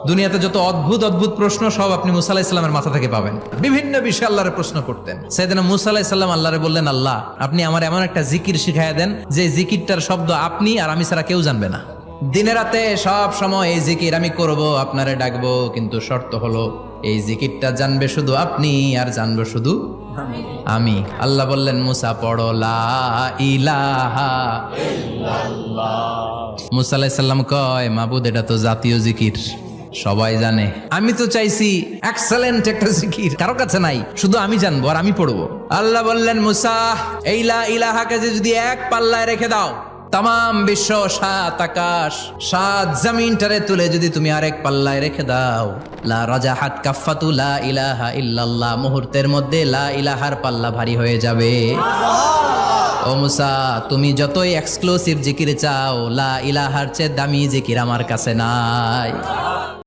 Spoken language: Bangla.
দুনিয়াতে যত অদ্ভুত অদ্ভুত প্রশ্ন সব আপনি মুসা আলাইহিস সালামের মাথা থেকে পাবেন। বিভিন্ন বিষয়ে আল্লাহরে প্রশ্ন করতেন। সাইয়েদনা মুসা আলাইহিস সালাম আল্লাহরে বললেন, আল্লাহ আপনি আমার এমন একটা জিকির শিখাইয়া দেন যে জিকিরটার শব্দ আপনি আর আমি ছাড়া কেউ জানবে না। দিনে রাতে সব সময় এই জিকির আমি করব, আপনারে ডাকবো, কিন্তু শর্ত হলো এই জিকিরটা জানবে শুধু আপনি আর জানবো শুধু আমি। আল্লাহ বললেন, মুসা পড়ো লা ইলাহা ইল্লাল্লাহ। মুসা আলাইহিস সালাম কয়, মাবুদ এটা তো জাতীয় জিকির, সবাই জানে। আমি তো চাইছি এক্সেলেন্ট একটা জিকির, কারো কাছে নাই, শুধু আমি জানবো আর আমি পড়বো। আল্লাহ বললেন, মুসা এই লা ইলাহাকে যদি এক পাল্লায় রেখে দাও, তাম বিশ্ব, 7 আকাশ 7 জমিনটারে তুলে যদি তুমি আরেক পাল্লায় রেখে দাও, লা রাজাহাত কাফাতু লা ইলাহা ইল্লাল্লাহ, মুহূর্তের মধ্যে লা ইলাহার পাল্লা ভারী হয়ে যাবে। ও মুসা, তুমি যতই এক্সক্লুসিভ জিকির চাও, লা ইলাহার চেয়ে দামি জিকির আমার কাছে নাই।